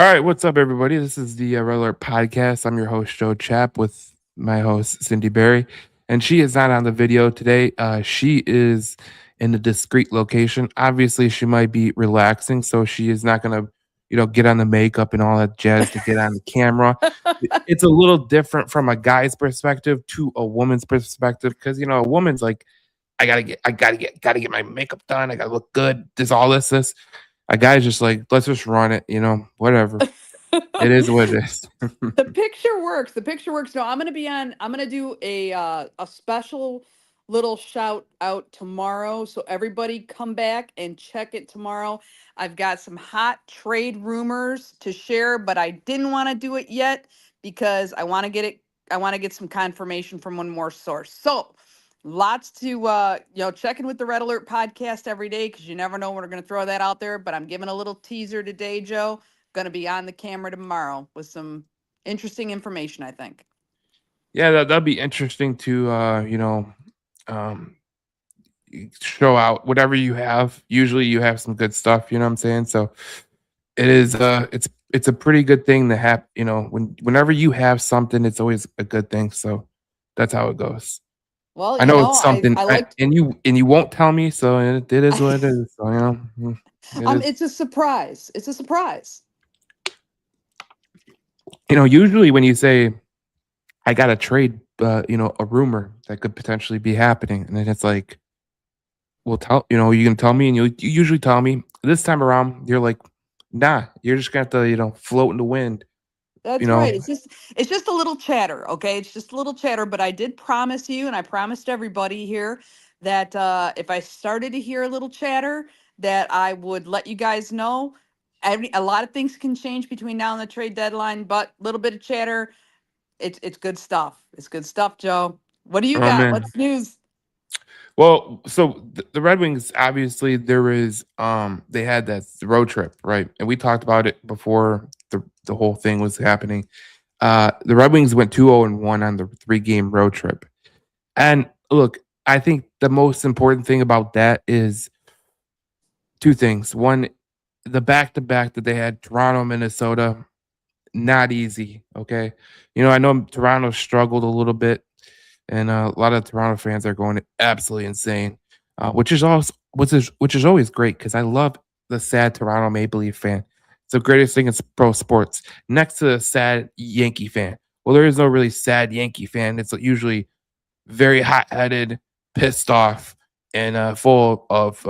All right, what's up, everybody? This is the Red Alert Podcast. I'm your host, Joe Chap, with my host, Cindy Berry. And she is not on the video today. She is in a discreet location. Obviously, she might be relaxing, so she is not going to, get on the makeup and all that jazz to get on the camera. It's a little different from a guy's perspective to a woman's perspective because, a woman's like, I gotta get my makeup done. I gotta look good. There's all this. A guy's just like, let's just run it, whatever. It is what it is. The picture works. The picture works. No, I'm gonna be on. I'm gonna do a special little shout out tomorrow. So everybody come back and check it tomorrow. I've got some hot trade rumors to share, but I didn't want to do it yet because I want to get it. I want to get some confirmation from one more source. So lots to check in with the Red Alert podcast every day because you never know when we're gonna throw that out there. But I'm giving a little teaser today, Joe. Going to be on the camera tomorrow with some interesting information, I think. Yeah, that'd be interesting to um show out whatever you have. Usually you have some good stuff, you know what I'm saying? So it is it's a pretty good thing to have, whenever you have something, it's always a good thing. So that's how it goes. Well, I you know know, it's something I liked and you won't tell me, so it is what it is. So, it is. it's a surprise. It's a surprise. Usually when you say I got to trade, a rumor that could potentially be happening, and then it's like, well, you can tell me, and you usually tell me. This time around, you're like, nah, you're just gonna have to, float in the wind, you That's know. right. It's just a little chatter, okay? It's just a little chatter, but I did promise you and I promised everybody here that if I started to hear a little chatter that I would let you guys know. A lot of things can change between now and the trade deadline, but a little bit of chatter, it's good stuff. It's good stuff, Joe. What do you Oh got? man. What's news? Well, so the Red Wings, obviously, they had that road trip, right? And we talked about it before the whole thing was happening. The Red Wings went 2-0-1 on the 3-game road trip. And look, I think the most important thing about that is two things. One, the back to back that they had, Toronto, Minnesota, not easy. Okay. I know Toronto struggled a little bit, and a lot of Toronto fans are going absolutely insane, which is always great because I love the sad Toronto Maple Leaf fan. It's the greatest thing in pro sports, next to the sad Yankee fan. Well, there is no really sad Yankee fan. It's usually very hot headed, pissed off, and full of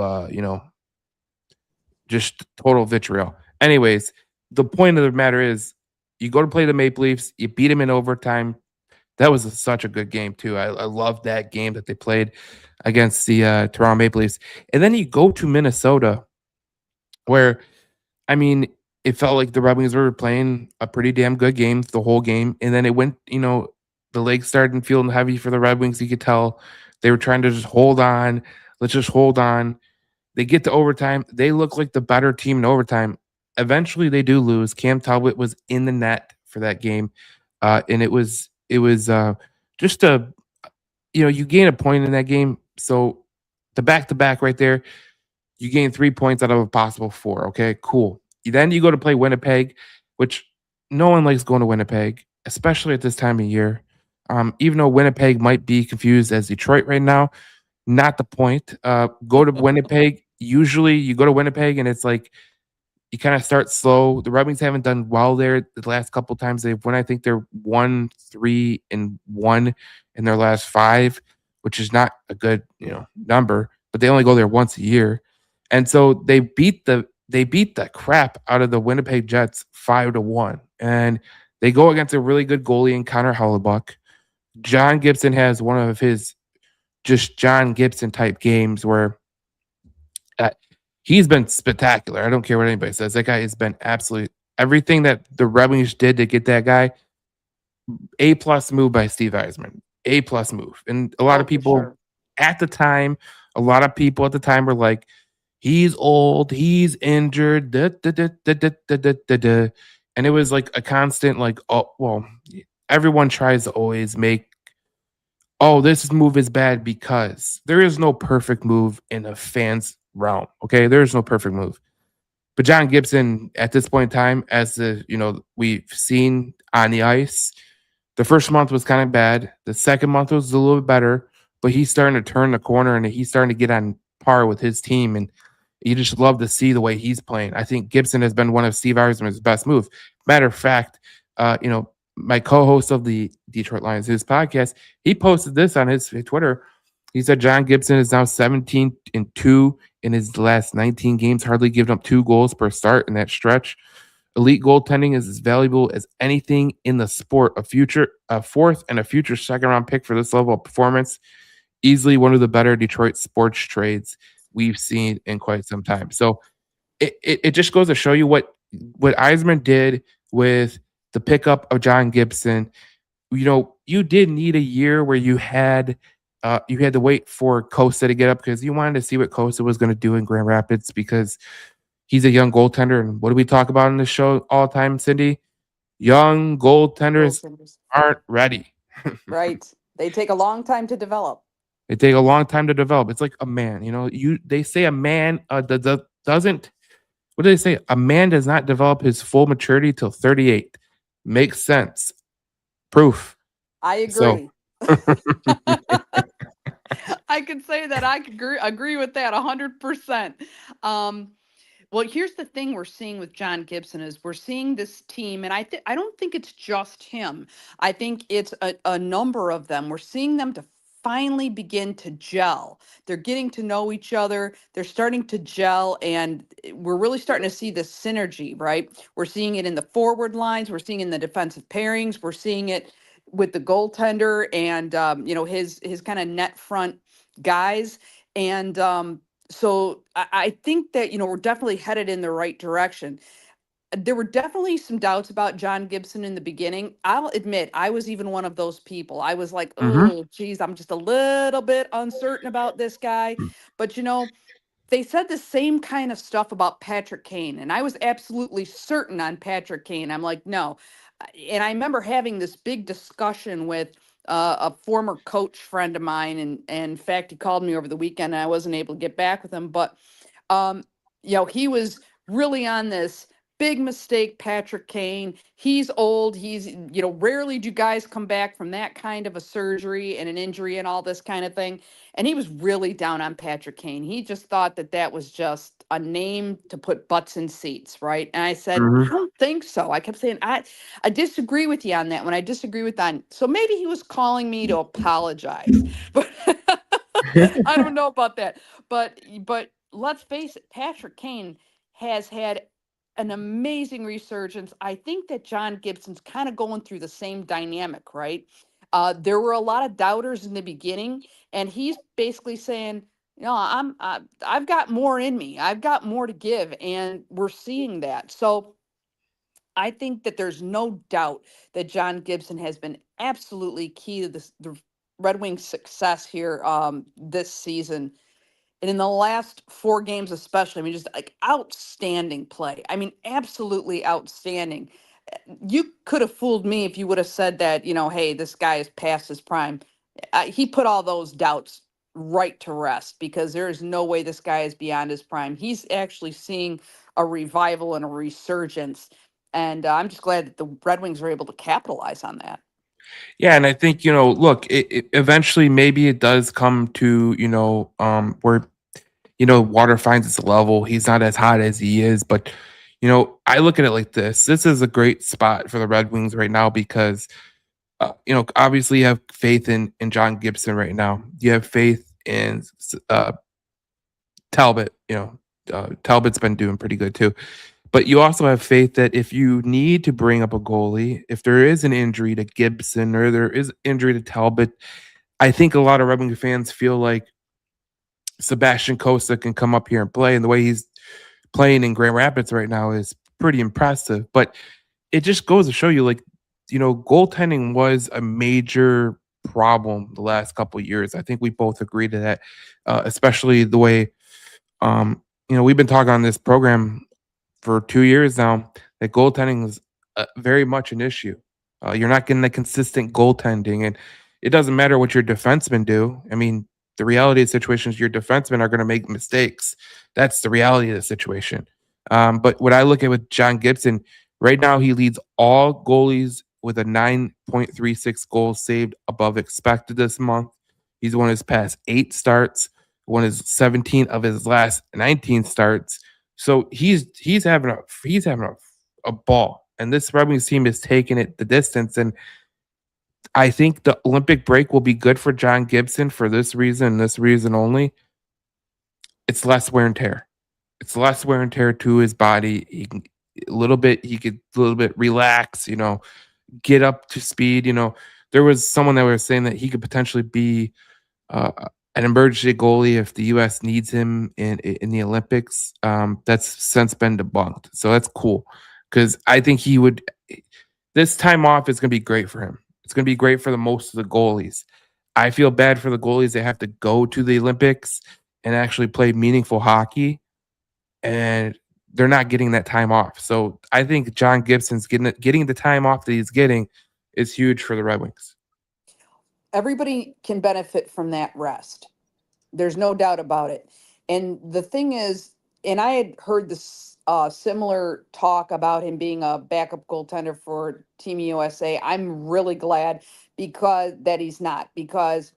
just total vitriol. Anyways, the point of the matter is, you go to play the Maple Leafs, you beat them in overtime. That was such a good game too. I love that game that they played against the Toronto Maple Leafs, and then you go to Minnesota, where I mean, it felt like the Red Wings were playing a pretty damn good game the whole game, and then it went. The legs started feeling heavy for the Red Wings. You could tell they were trying to just hold on. Let's just hold on. They get to overtime. They look like the better team in overtime. Eventually, they do lose. Cam Talbot was in the net for that game, and it was just you gain a point in that game. So the back to back right there, you gain 3 points out of a possible four. Okay, cool. Then you go to play Winnipeg, which no one likes going to Winnipeg, especially at this time of year. Even though Winnipeg might be confused as Detroit right now, not the point. Go to Winnipeg. Usually, you go to Winnipeg and it's like you kind of start slow. The Red Wings haven't done well there the last couple times they've won. I think they're 1-3-1 in their last five, which is not a good number. But they only go there once a year, and so they beat the crap out of the Winnipeg Jets 5-1, and they go against a really good goalie in Connor Hellebuck. John Gibson has one of his just John Gibson type games where uh, he's been spectacular. I don't care what anybody says. That guy has been absolutely everything that the Red Wings did to get that guy. A plus move by Steve Eisman. A plus move. And a lot Oh, of for people sure. at the time, a lot of people at the time were like, he's old, he's injured, da, da, da, da, da, da, da, da, da. And it was like a constant, like, oh, well, everyone tries to always make, oh, this move is bad because there is no perfect move in a fan's realm. Okay. There is no perfect move. But John Gibson, at this point in time, as we've seen on the ice, the first month was kind of bad. The second month was a little bit better, but he's starting to turn the corner and he's starting to get on par with his team. And you just love to see the way he's playing. I think Gibson has been one of Steve Yzerman's best moves. Matter of fact, my co-host of the Detroit Lions, his podcast, he posted this on his Twitter. He said John Gibson is now 17-2 in his last 19 games, hardly giving up 2 goals per start in that stretch. Elite goaltending is as valuable as anything in the sport. A fourth and a future second round pick for this level of performance. Easily one of the better Detroit sports trades we've seen in quite some time. So it just goes to show you what Eisman did with the pickup of John Gibson. You did need a year where you had to wait for Costa to get up because you wanted to see what Costa was going to do in Grand Rapids because he's a young goaltender. And what do we talk about in this show all the time, Cindy? Young goaltenders Goaltenders. aren't ready. Right. They take a long time to develop. They take a long time to develop. It's like a man. They say a man doesn't. What do they say? A man does not develop his full maturity till 38. Makes sense. Proof. I So agree. I could say that I could agree with that 100%. Well, here's the thing we're seeing with John Gibson is we're seeing this team, and I don't think it's just him. I think it's a number of them. We're seeing them to finally begin to gel. They're getting to know each other. They're starting to gel, and we're really starting to see this synergy, right? We're seeing it in the forward lines. We're seeing it in the defensive pairings. We're seeing it with the goaltender and his kind of net front guys. And so I think that we're definitely headed in the right direction. There were definitely some doubts about John Gibson in the beginning. I'll admit I was even one of those people. I was like, mhm. oh geez, I'm just a little bit uncertain about this guy. But they said the same kind of stuff about Patrick Kane, and I was absolutely certain on Patrick Kane. I'm like, no. And I remember having this big discussion with a former coach friend of mine, and in fact, he called me over the weekend, and I wasn't able to get back with him. But um, he was really on this big mistake, Patrick Kane. He's old. Rarely do guys come back from that kind of a surgery and an injury and all this kind of thing. And he was really down on Patrick Kane. He just thought that that was just a name to put butts in seats, right? And I said, I Mhm. don't think so. I kept saying, I disagree with you on that one. I disagree with that. So maybe he was calling me to apologize, but I don't know about that. But let's face it, Patrick Kane has had an amazing resurgence. I think that John Gibson's kind of going through the same dynamic, right? There were a lot of doubters in the beginning, and he's basically saying, I've got more in me. I've got more to give, and we're seeing that. So I think that there's no doubt that John Gibson has been absolutely key to the Red Wings' success here this season. And in the last 4 games, especially, I mean, just like outstanding play. I mean, absolutely outstanding. You could have fooled me if you would have said that, hey, this guy is past his prime. He put all those doubts right to rest because there is no way this guy is beyond his prime. He's actually seeing a revival and a resurgence. And I'm just glad that the Red Wings were able to capitalize on that. Yeah, and I think look, eventually maybe it does come to where water finds its level. He's not as hot as he is, but I look at it like this. This is a great spot for the Red Wings right now because obviously you have faith in John Gibson right now. You have faith in Talbot. Talbot's been doing pretty good too. But you also have faith that if you need to bring up a goalie, if there is an injury to Gibson or there is injury to Talbot, I think a lot of Red Wing fans feel like Sebastian Costa can come up here and play. And the way he's playing in Grand Rapids right now is pretty impressive. But it just goes to show you, like, goaltending was a major problem the last couple of years. I think we both agree to that, especially the way, we've been talking on this program for 2 years now that goaltending is very much an issue. You're not getting the consistent goaltending, and it doesn't matter what your defensemen do. I mean, the reality of the situation is your defensemen are going to make mistakes. That's the reality of the situation. But what I look at with John Gibson, right now he leads all goalies with a 9.36 goals saved above expected this month. He's won his past 8 starts, won his 17 of his last 19 starts. So he's having a ball. And this Red Wings team is taking it the distance. And I think the Olympic break will be good for John Gibson for this reason only. It's less wear and tear. It's less wear and tear to his body. He could a little bit relax, get up to speed. There was someone that was saying that he could potentially be uh, an emergency goalie if the U.S. needs him in the Olympics. That's since been debunked, so that's cool because I think he would. This time off is going to be great for him. It's going to be great for the most of the goalies. I feel bad for the goalies that have to go to the Olympics and actually play meaningful hockey, and they're not getting that time off. So I think John Gibson's getting the time off that he's getting is huge for the Red Wings. Everybody can benefit from that rest. There's no doubt about it. And the thing is, and I had heard this similar talk about him being a backup goaltender for Team USA. I'm really glad because that he's not, because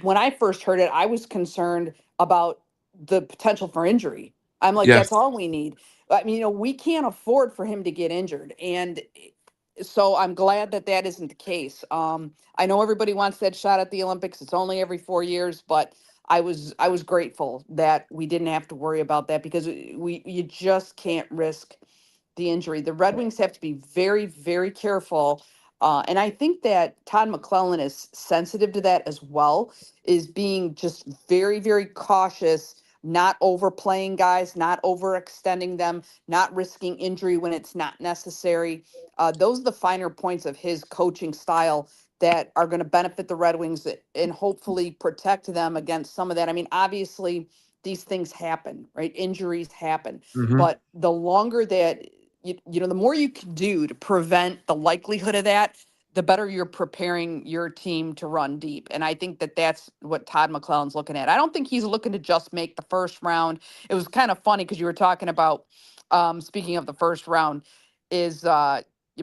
when I first heard it, I was concerned about the potential for injury. I'm like, Yes. that's all we need. I mean, we can't afford for him to get injured. And so I'm glad that that isn't the case. I know everybody wants that shot at the Olympics. It's only every 4 years, but I was grateful that we didn't have to worry about that because you just can't risk the injury. The Red Wings have to be very, very careful. And I think that Todd McClellan is sensitive to that as well, is being just very, very cautious, not overplaying guys, not overextending them, not risking injury when it's not necessary. Those are the finer points of his coaching style that are going to benefit the Red Wings and hopefully protect them against some of that. I mean, obviously, these things happen, right? Injuries happen. Mhm. But the longer that the more you can do to prevent the likelihood of that, the better you're preparing your team to run deep. And I think that that's what Todd McClellan's looking at. I don't think he's looking to just make the first round. It was kind of funny because you were talking about, speaking of the first round, is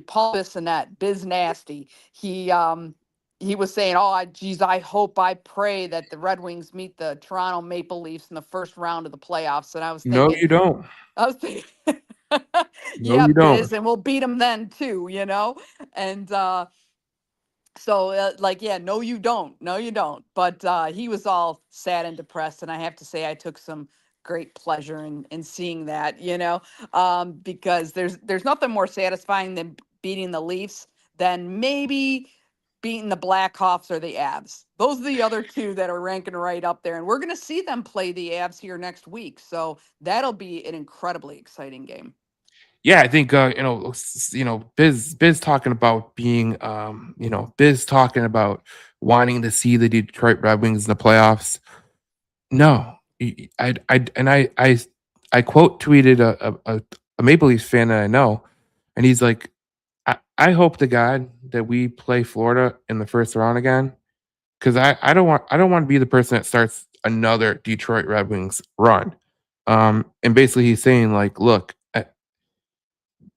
Paul Bissonnette, Biz Nasty. He was saying, "Oh, geez, I hope, I pray that the Red Wings meet the Toronto Maple Leafs in the first round of the playoffs." And No, you don't. I was thinking, No, yeah, you don't. Biz, and we'll beat them then too. And so like, yeah, no, you don't. No, you don't. But he was all sad and depressed. And I have to say, I took some great pleasure in seeing that, because there's nothing more satisfying than beating the Leafs than maybe beating the Blackhawks or the Avs. Those are the other two that are ranking right up there. And we're going to see them play the Avs here next week. So that'll be an incredibly exciting game. Yeah, I think Biz talking about being Biz talking about wanting to see the Detroit Red Wings in the playoffs. No, I quote tweeted a Maple Leafs fan that I know, and he's like, I hope to God that we play Florida in the first round again, because I don't want to be the person that starts another Detroit Red Wings run. And basically he's saying like, look,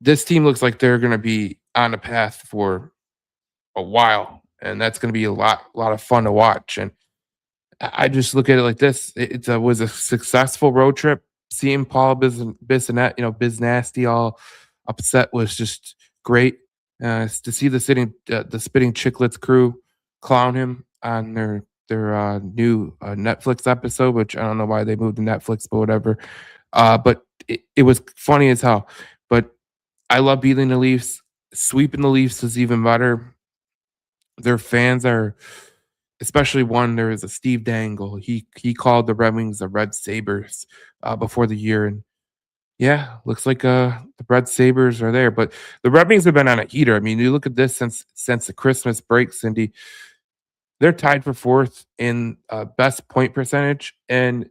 this team looks like they're going to be on a path for a while, and that's going to be a lot of fun to watch. And I just look at it like this: was a successful road trip. Seeing Paul Bissonnette, Biz Nasty, all upset was just great. To see the Spitting Chicklets crew clown him on their new Netflix episode, which I don't know why they moved to Netflix, but whatever. But it was funny as hell. But I love beating the Leafs. Sweeping the Leafs is even better. Their fans are, especially one. There is a Steve Dangle. He called the Red Wings the Red Sabers before the year, and yeah, looks like the Red Sabers are there. But the Red Wings have been on a heater. I mean, you look at this since the Christmas break, Cindy. They're tied for fourth in best point percentage, and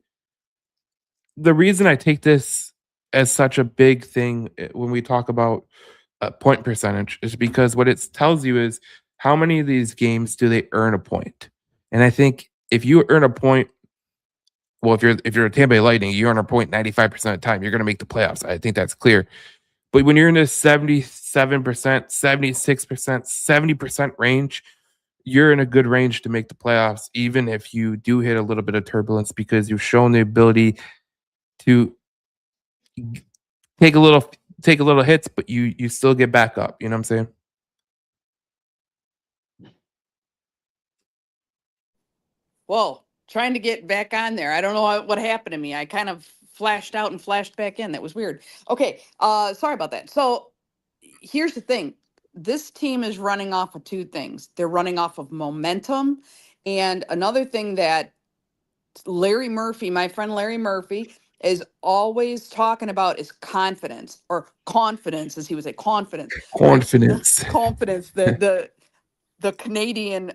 the reason I take this as such a big thing when we talk about point percentage is because what it tells you is how many of these games do they earn a point? And I think if you earn a point Well, if you're a Tampa Bay Lightning, you're on a point 95% of the time. You're going to make the playoffs. I think that's clear. But when you're in the 77%, 76%, 70% range, you're in a good range to make the playoffs, even if you do hit a little bit of turbulence because you've shown the ability to take a little take a little hits, but you still get back up. You know what I'm saying? Whoa, trying to get back on there. I don't know what happened to me. I kind of flashed out and flashed back in. That was weird. Okay, sorry about that. So here's the thing. This team is running off of two things. They're running off of momentum, and another thing that Larry Murphy, my friend Larry Murphy, is always talking about is confidence, or confidence, as he would say, confidence, right? Confidence. Confidence. The Canadian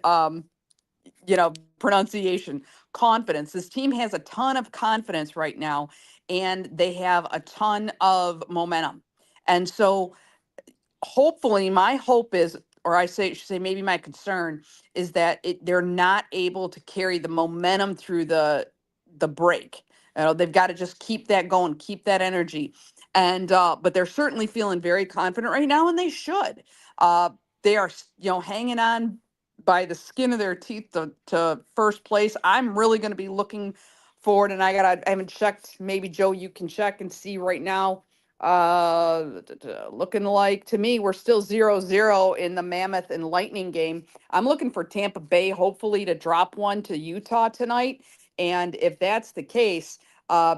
pronunciation. Confidence. This team has a ton of confidence right now, and they have a ton of momentum. And so hopefully my hope is, or should say maybe my concern is that they're not able to carry the momentum through the break. They've got to just keep that going, keep that energy. And but they're certainly feeling very confident right now, and they should. uh they are hanging on by the skin of their teeth to first place. I'm really going to be looking forward, and I haven't checked. Maybe Joe, you can check and see right now. Looking like to me we're still 0-0 in the Mammoth and Lightning game. I'm looking for Tampa Bay hopefully to drop one to Utah tonight, and if that's the case, uh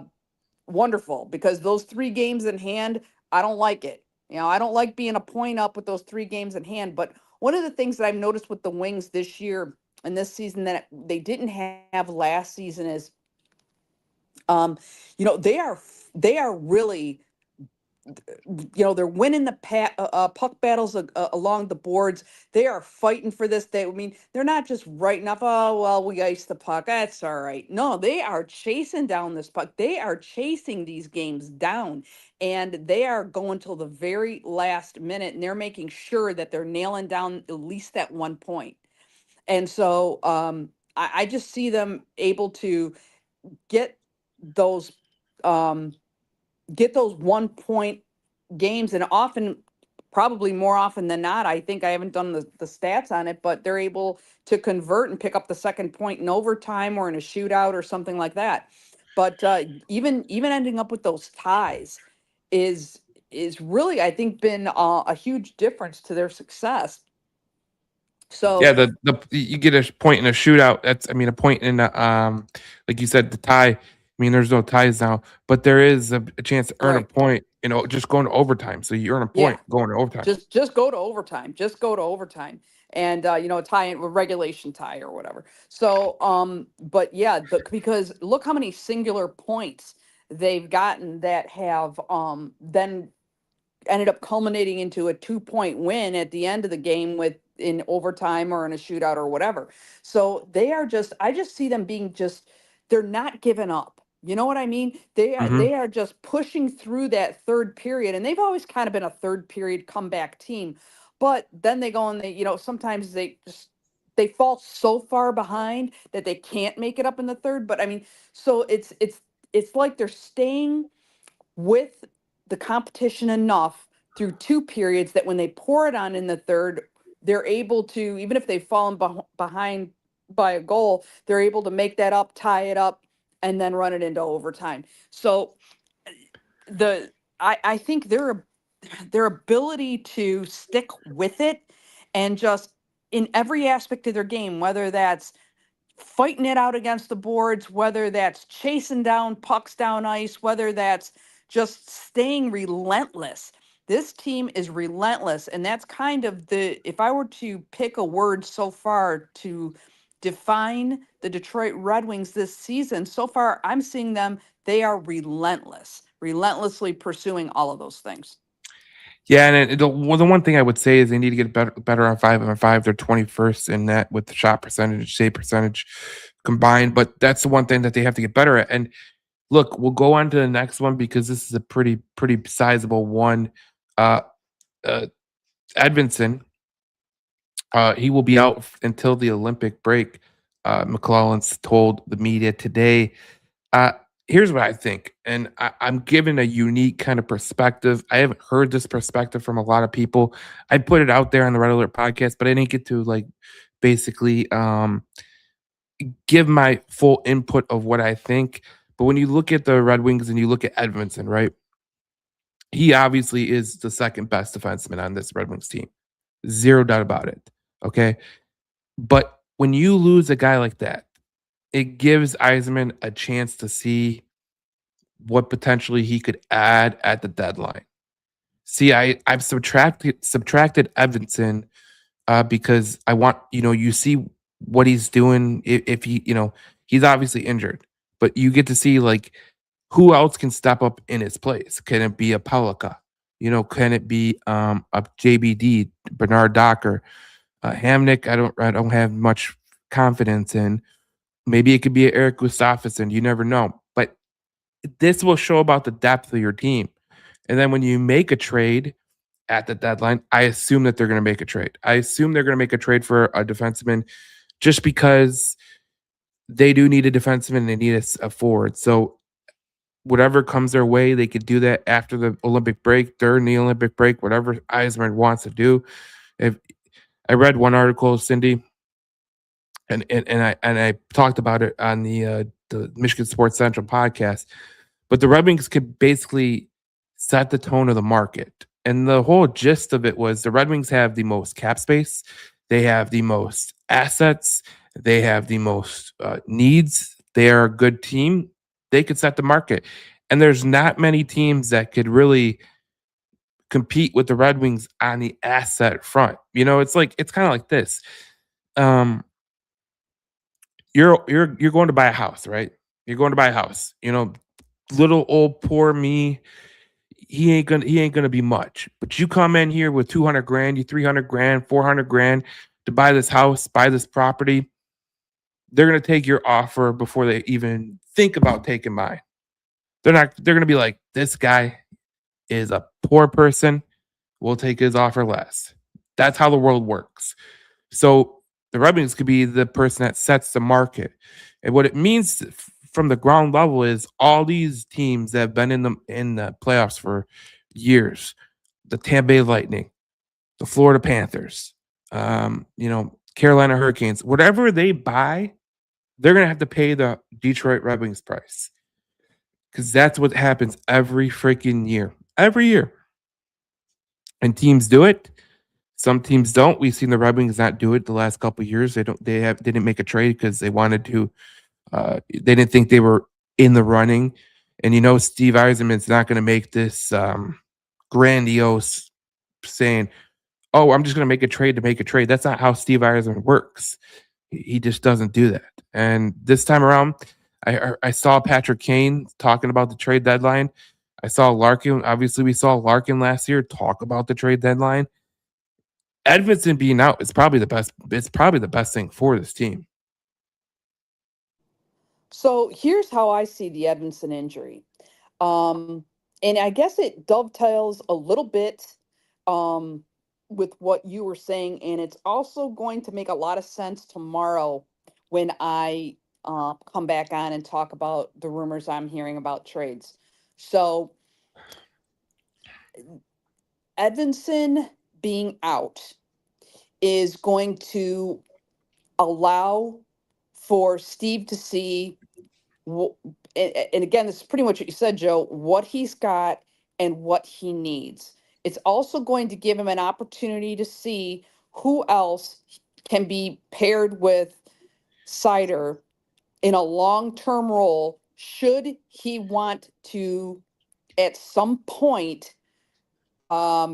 wonderful, because those 3 games in hand, I don't like it. I don't like being a point up with those 3 games in hand. But one of the things that I've noticed with the Wings this year and this season that they didn't have last season is, um, they are really, they're winning the puck battles along the boards. They are fighting for this. I mean, they're not just writing off, oh, well, we iced the puck. That's all right. No, they are chasing down this puck. They are chasing these games down, and they are going till the very last minute, and they're making sure that they're nailing down at least that 1 point. And so I just see them able to get those um, get those 1 point games, and often, probably more often than not, I think I haven't done the stats on it, but they're able to convert and pick up the second point in overtime or in a shootout or something like that. But even ending up with those ties is is really, I think, been a huge difference to their success. Yeah, So the you get a point in a shootout. That's I mean a point in a, like you said, the tie. I mean, there's no ties now, but there is a chance to earn a right, point. Just going to overtime. So you earn a yeah, point going to overtime. just go to overtime. Just go to overtime, and tie it with regulation tie or whatever. So but yeah, because look how many singular points they've gotten that have then ended up culminating into a 2 point win at the end of the game with in overtime or in a shootout or whatever. So they are just, I just see them being just, they're not giving up. You know what I mean? Hmm. They are just pushing through that third period, and they've always kind of been a third period comeback team. But then they go and sometimes they fall so far behind that they can't make it up in the third. But I mean, so it's like they're staying with the competition enough through 2 periods that when they pour it on in the third, they're able to, even if they've fallen behind by a goal, they're able to make that up, tie it up, and then run it into overtime. So the I think their ability to stick with it, and just in every aspect of their game, whether that's fighting it out against the boards, whether that's chasing down pucks down ice, whether that's just staying relentless. This team is relentless. And that's kind of if I were to pick a word so far to define the Detroit Red Wings this season, so far I'm seeing them, they are relentless, relentlessly pursuing all of those things. Yeah, and the one thing I would say is they need to get better on 5-on-5. They're 21st in net with the shot percentage, save percentage combined, but that's the one thing that they have to get better at. And look, we'll go on to the next one because this is a pretty sizable one. Uh, uh, Edvinson, he will be out until the Olympic break. McClellan's told the media today. Uh, Here's what I think, and I'm given a unique kind of perspective. I haven't heard this perspective from a lot of people. I put it out there on the Red Alert podcast, but I didn't get to like basically give my full input of what I think. But when you look at the Red Wings and you look at Edmondson, right? He obviously is the second best defenseman on this Red Wings team. Zero doubt about it. Okay. But when you lose a guy like that, it gives Eisenman a chance to see what potentially he could add at the deadline. See, I've subtracted Evanson because I want you see what he's doing if he he's obviously injured, but you get to see like who else can step up in his place. Can it be a Pelika? Can it be a JBD, Bernard Docker, Hamnick? I don't have much confidence in. Maybe it could be Eric Gustafsson. You never know, but this will show about the depth of your team. And then when you make a trade at the deadline, I assume that they're going to make a trade. I assume they're going to make a trade for a defenseman just because they do need a defenseman and they need a forward. So whatever comes their way, they could do that after the Olympic break, during the Olympic break, whatever Eisman wants to do. If I read one article, Cindy, and I talked about it on the Michigan Sports Central podcast. But the Red Wings could basically set the tone of the market. And the whole gist of it was the Red Wings have the most cap space, they have the most assets, they have the most needs. They are a good team. They could set the market. And there's not many teams that could really compete with the Red Wings on the asset front. It's kind of like this. Um, you're going to buy a house, right? You're going to buy a house. Little old poor me, he ain't gonna be much. But you come in here with 200 grand, you 300 grand, 400 grand to buy this house, buy this property. They're gonna take your offer before they even think about taking mine. They're gonna be like, this guy is a poor person. We'll take his offer less. That's how the world works. So the Red Wings could be the person that sets the market. And what it means from the ground level is all these teams that have been in the playoffs for years, the Tampa Bay Lightning, the Florida Panthers, Carolina Hurricanes, whatever they buy, they're gonna have to pay the Detroit Red Wings price. Because that's what happens every freaking year. Every year. And teams do it. Some teams don't. We've seen the Red Wings not do it the last couple of years. They didn't make a trade because they wanted to. They didn't think they were in the running, and Steve Eisenman's not going to make this grandiose saying, "Oh, I'm just going to make a trade to make a trade." That's not how Steve Eisenman works. He just doesn't do that. And this time around, I saw Patrick Kane talking about the trade deadline. I saw Larkin. Obviously, we saw Larkin last year talk about the trade deadline. Edmondson being out is probably the best. It's probably the best thing for this team. So here's how I see the Edmondson injury. Um, and I guess it dovetails a little bit um, with what you were saying. And it's also going to make a lot of sense tomorrow when I come back on and talk about the rumors I'm hearing about trades. So Edmondson being out is going to allow for Steve to see and again, this is pretty much what you said, Joe, what he's got and what he needs. It's also going to give him an opportunity to see who else can be paired with Cider in a long-term role should he want to at some point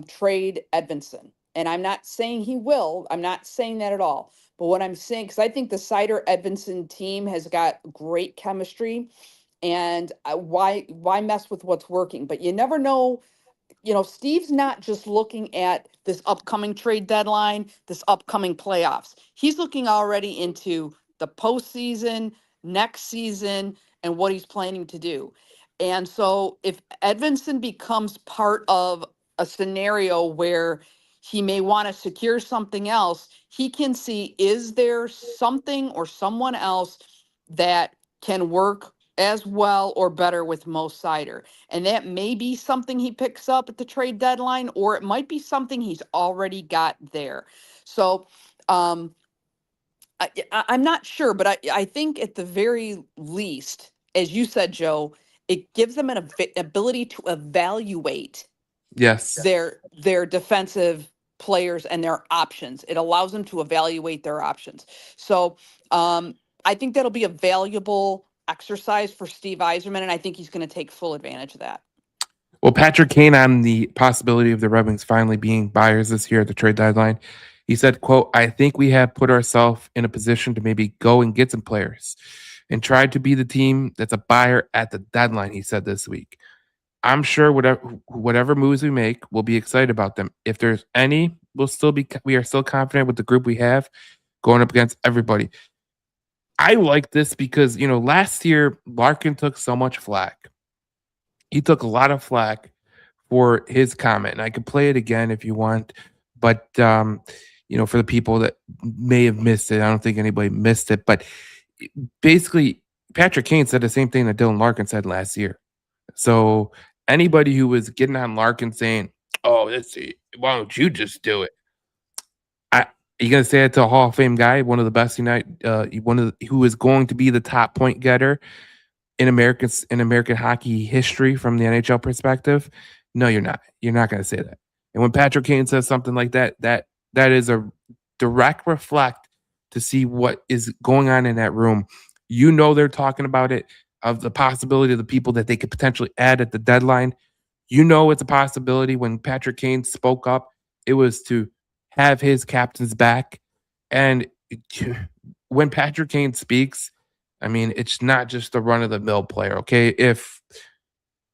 trade Edvinson. And I'm not saying he will. I'm not saying that at all. But what I'm saying, because I think the Cider Edvinson team has got great chemistry, and why mess with what's working? But you never know. Steve's not just looking at this upcoming trade deadline, this upcoming playoffs. He's looking already into the postseason, next season, and what he's planning to do. And so if Edvinson becomes part of a scenario where he may want to secure something else, he can see, is there something or someone else that can work as well or better with Mo Sider. And that may be something he picks up at the trade deadline, or it might be something he's already got there. So um, I'm not sure, but I think at the very least, as you said, Joe, it gives them an ability to evaluate Yes. their defensive players and their options. It allows them to evaluate their options. So I think that'll be a valuable exercise for Steve Eiserman, and I think he's going to take full advantage of that. Well, Patrick Kane on the possibility of the Red Wings finally being buyers this year at the trade deadline. He said, quote, I think we have put ourselves in a position to maybe go and get some players and try to be the team that's a buyer at the deadline, he said this week. I'm sure whatever moves we make, we'll be excited about them. If there's any, we are still confident with the group we have going up against everybody. I like this because, last year Larkin took so much flack. He took a lot of flack for his comment, and I could play it again if you want. But for the people that may have missed it, I don't think anybody missed it. But basically, Patrick Kane said the same thing that Dylan Larkin said last year. So anybody who was getting on Larkin saying, "Oh, why don't you just do it?" I you gonna say it to a Hall of Fame guy, one of the best who is going to be the top point getter in American hockey history from the NHL perspective? No, you're not. You're not going to say that. And when Patrick Kane says something like that, that is a direct reflect to see what is going on in that room. They're talking about it, of the possibility of the people that they could potentially add at the deadline. It's a possibility. When Patrick Kane spoke up, it was to have his captains back. And when Patrick Kane speaks, I mean, it's not just a run of the mill player, okay? If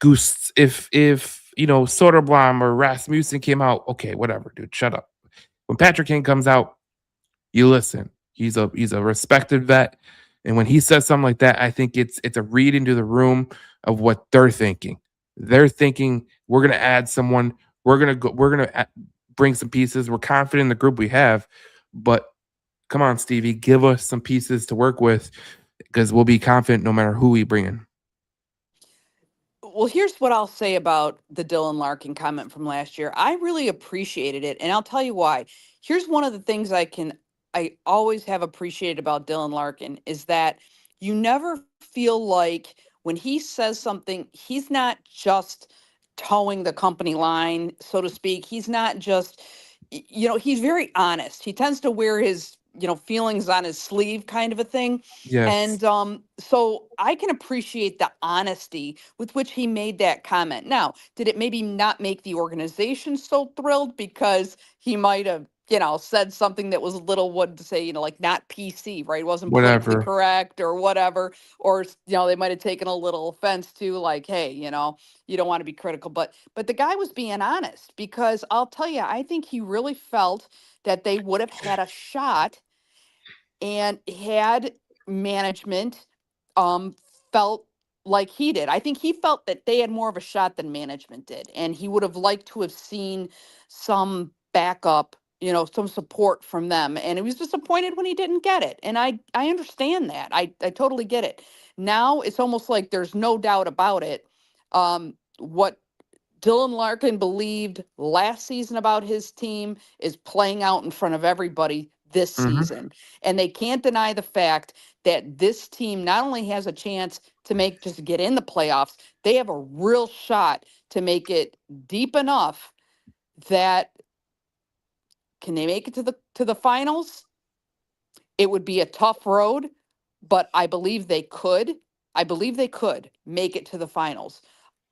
Soderblom or Rasmussen came out, okay, whatever, dude, shut up. When Patrick Kane comes out, you listen. He's a respected vet, and when he says something like that, I think it's a read into the room of what they're thinking. They're thinking we're gonna add someone. We're gonna bring some pieces. We're confident in the group we have, but come on, Stevie, give us some pieces to work with because we'll be confident no matter who we bring in. Well, here's what I'll say about the Dylan Larkin comment from last year. I really appreciated it, and I'll tell you why. Here's one of the things I always have appreciated about Dylan Larkin is that you never feel like when he says something, he's not just towing the company line, so to speak. He's not just he's very honest. He tends to wear his, feelings on his sleeve kind of a thing. Yes, And so I can appreciate the honesty with which he made that comment. Now, did it maybe not make the organization so thrilled because he might have, said something that was a little, what to say, like not PC, right? Wasn't politically whatever. correct or whatever. Or, they might have taken a little offense to, like, hey, you don't want to be critical. But the guy was being honest, because I'll tell you, I think he really felt that they would have had a shot, and had management um felt like he did. I think he felt that they had more of a shot than management did, and he would have liked to have seen some backup, some support from them, and he was disappointed when he didn't get it. And I understand that. I totally get it. Now it's almost like there's no doubt about it. What Dylan Larkin believed last season about his team is playing out in front of everybody this Mhm. season. And they can't deny the fact that this team not only has a chance to just get in the playoffs, they have a real shot to make it deep enough that, can they make it to the finals? It would be a tough road, but I believe they could. I believe they could make it to the finals.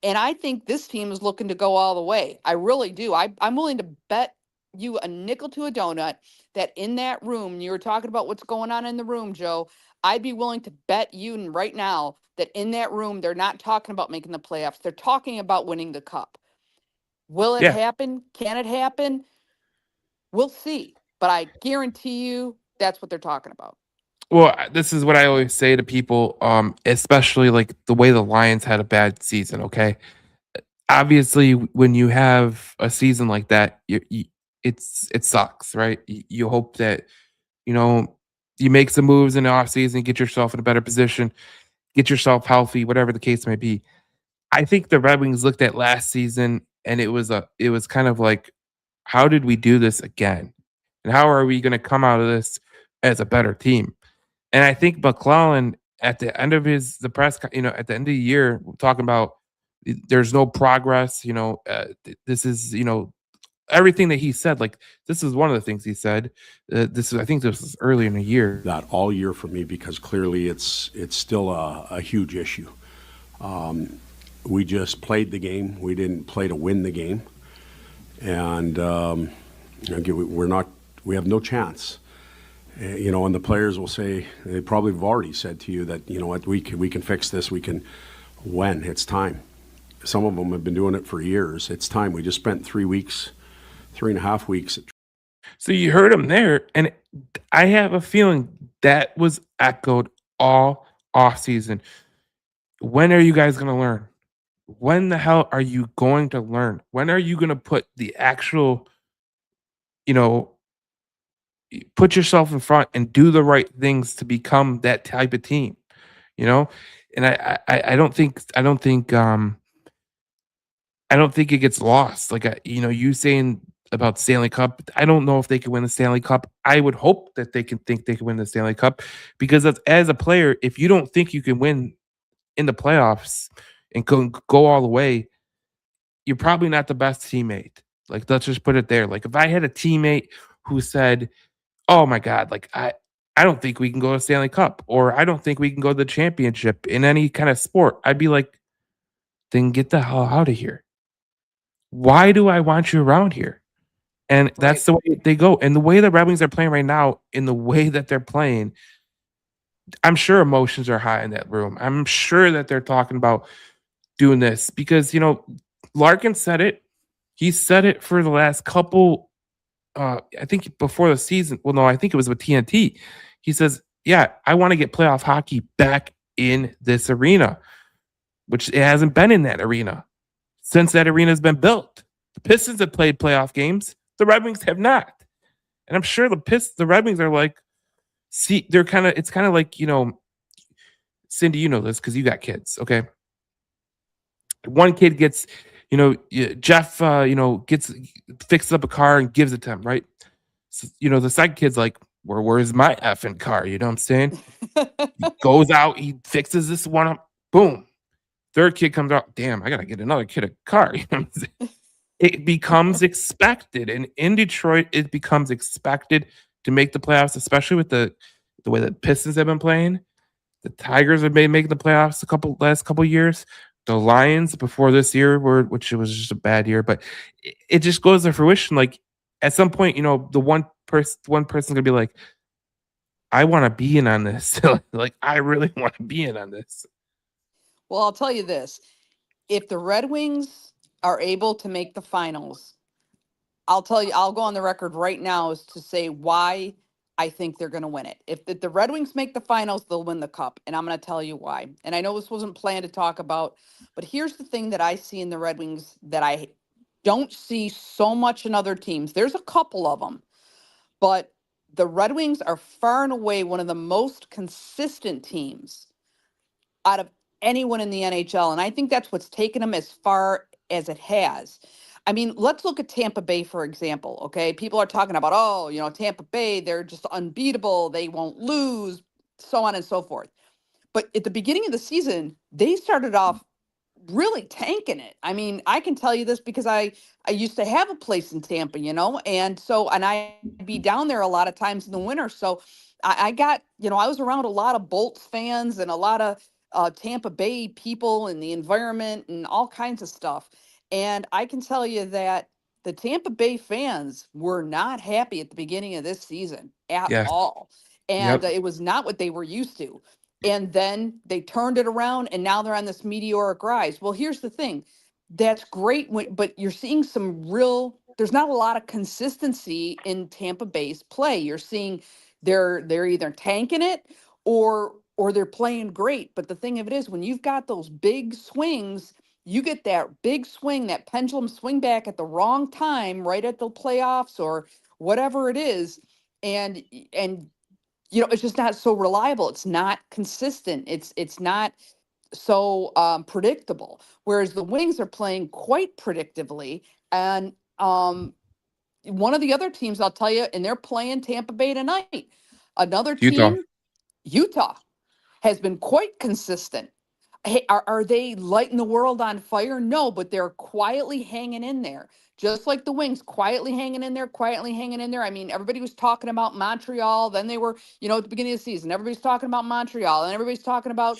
And I think this team is looking to go all the way. I really do. I'm willing to bet you a nickel to a donut that in that room, you were talking about what's going on in the room, Joe. I'd be willing to bet you right now that in that room, they're not talking about making the playoffs. They're talking about winning the cup. Will it Yeah. happen? Can it happen? We'll see. But I guarantee you that's what they're talking about. Well, this is what I always say to people, especially like the way the Lions had a bad season. Okay, obviously, when you have a season like that, it sucks, right? You hope that you know you make some moves in the offseason, get yourself in a better position. get yourself healthy, whatever the case may be. I think the Red Wings looked at last season and it was kind of like, how did we do this again? And how are we going to come out of this as a better team? And I think McClellan at the end of the at the end of the year, talking about there's no progress, this is, everything that he said, like this is one of the things he said. I think this was early in the year. That all year for me because clearly it's still a huge issue. We just played the game. We didn't play to win the game, and we're not. We have no chance. And the players will say they probably have already said to you that what we can fix this. We can when it's time. Some of them have been doing it for years. It's time. We just spent 3 weeks, 3.5 weeks. So you heard him there, and I have a feeling that was echoed all off season. When are you guys going to learn? When the hell are you going to learn? When are you going to put the actual, you know, put yourself in front and do the right things to become that type of team, you know? And I don't think it gets lost. Like, you saying about Stanley Cup, I don't know if they can win the Stanley Cup. I would hope that they can think they can win the Stanley Cup because as a player, if you don't think you can win in the playoffs and go all the way, you're probably not the best teammate. Like, let's just put it there. Like, if I had a teammate who said, "Oh my God, like I don't think we can go to Stanley Cup, or I don't think we can go to the championship in any kind of sport," I'd be like, "Then get the hell out of here. Why do I want you around here?" And Right. that's the way they go. And the way the Red Wings are playing right now, in the way that they're playing, I'm sure emotions are high in that room. I'm sure that they're talking about doing this because, Larkin said it. He said it for the last couple, I think before the season. Well, no, I think it was with TNT. He says, "Yeah, I want to get playoff hockey back in this arena," which it hasn't been in that arena since that arena has been built. The Pistons have played playoff games. The Red Wings have not. And I'm sure the Red Wings are like, see, it's kind of like, Cindy, you know this because you got kids, okay? One kid gets, Jeff, gets fixes up a car and gives it to him, right? So, the second kid's like, where's my effing car? You know what I'm saying? He goes out, he fixes this one up, boom. Third kid comes out, damn, I gotta get another kid a car. You know what I'm saying? It becomes expected, and in Detroit, it becomes expected to make the playoffs, especially with the way the Pistons have been playing. The Tigers have been making the playoffs last couple years. The Lions before this year which it was just a bad year, but it just goes to fruition. Like at some point, the one person's gonna be like, I want to be in on this. Like I really want to be in on this. Well, I'll tell you this. If the Red Wings are able to make the finals, I'll tell you, I'll go on the record right now as to say why I think they're going to win it. If the Red Wings make the finals, they'll win the cup. And I'm going to tell you why. And I know this wasn't planned to talk about, but here's the thing that I see in the Red Wings that I don't see so much in other teams. There's a couple of them, but the Red Wings are far and away one of the most consistent teams out of anyone in the NHL. And I think that's what's taken them as far as it has. I mean, let's look at Tampa Bay, for example. Okay. People are talking about, oh, Tampa Bay, they're just unbeatable. They won't lose, so on and so forth. But at the beginning of the season, they started off really tanking it. I mean, I can tell you this because I used to have a place in Tampa, and I'd be down there a lot of times in the winter. So I got, I was around a lot of Bolts fans and a lot of Tampa Bay people and the environment and all kinds of stuff. And I can tell you that the Tampa Bay fans were not happy at the beginning of this season at Yes. all. And Yep. it was not what they were used to. And then they turned it around and now they're on this meteoric rise. Well, here's the thing. That's great, but you're seeing there's not a lot of consistency in Tampa Bay's play. You're seeing they're either tanking it or they're playing great. But the thing of it is when you've got those big swings, you get that big swing, that pendulum swing back at the wrong time, right at the playoffs or whatever it is. And it's just not so reliable. It's not consistent. It's not predictable, whereas the Wings are playing quite predictably. And one of the other teams, I'll tell you, and they're playing Tampa Bay tonight. Another Utah. team, Utah, has been quite consistent. Hey, are they lighting the world on fire? No, but they're quietly hanging in there. Just like the Wings, quietly hanging in there, quietly hanging in there. I mean, everybody was talking about Montreal. Then they were, at the beginning of the season, everybody's talking about Montreal, and everybody's talking about,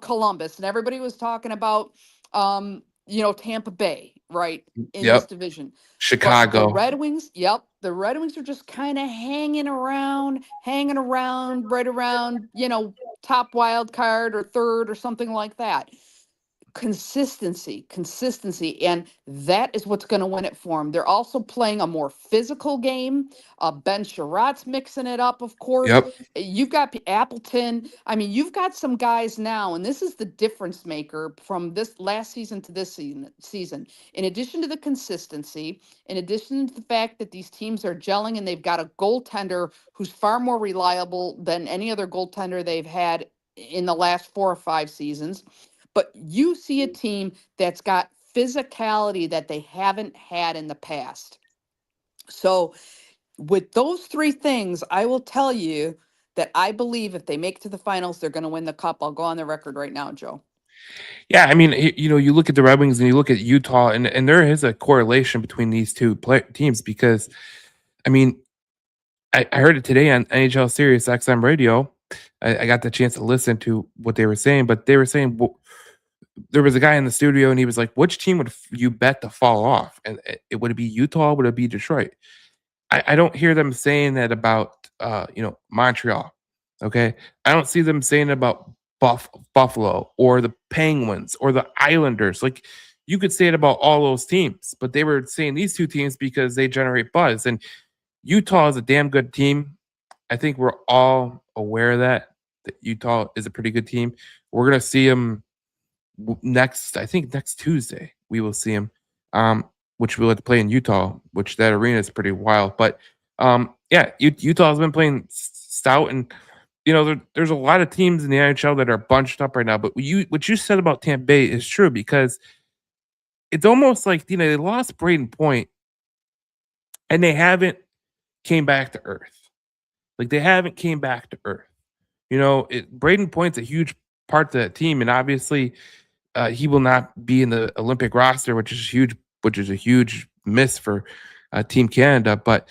Columbus, and everybody was talking about, Tampa Bay, right, in this Yep. division. But the Chicago. Red Wings, yep, the Red Wings are just kind of hanging around, right around, top wild card or third or something like that. Consistency, and that is what's going to win it for them. They're also playing a more physical game. Ben Sherratt's mixing it up, of course. Yep. You've got Appleton. I mean, you've got some guys now, and this is the difference maker from this last season to this season. In addition to the consistency, in addition to the fact that these teams are gelling and they've got a goaltender who's far more reliable than any other goaltender they've had in the last 4 or 5 seasons, but you see a team that's got physicality that they haven't had in the past. So, with those three things, I will tell you that I believe if they make it to the finals, they're going to win the cup. I'll go on the record right now, Joe. Yeah, I mean, you look at the Red Wings and you look at Utah, and there is a correlation between these two teams because, I mean, I heard it today on NHL Sirius XM radio. I got the chance to listen to what they were saying, but they were saying there was a guy in the studio and he was like, "Which team would you bet to fall off?" And would it be Utah? Would it be Detroit? I don't hear them saying that about Montreal. Okay, I don't see them saying about Buffalo or the Penguins or the Islanders. Like you could say it about all those teams, but they were saying these two teams because they generate buzz. And Utah is a damn good team. I think we're all aware of that Utah is a pretty good team. We're gonna see them next. I think next Tuesday we will see them. Which we'll have to play in Utah, which that arena is pretty wild. But yeah, Utah has been playing stout, and there's a lot of teams in the NHL that are bunched up right now. But what you said about Tampa Bay is true because it's almost like they lost Braden Point, and they haven't came back to earth. Like they haven't came back to earth. Braden Point's a huge part of that team, and obviously he will not be in the Olympic roster, which is huge, which is a huge miss for Team Canada. But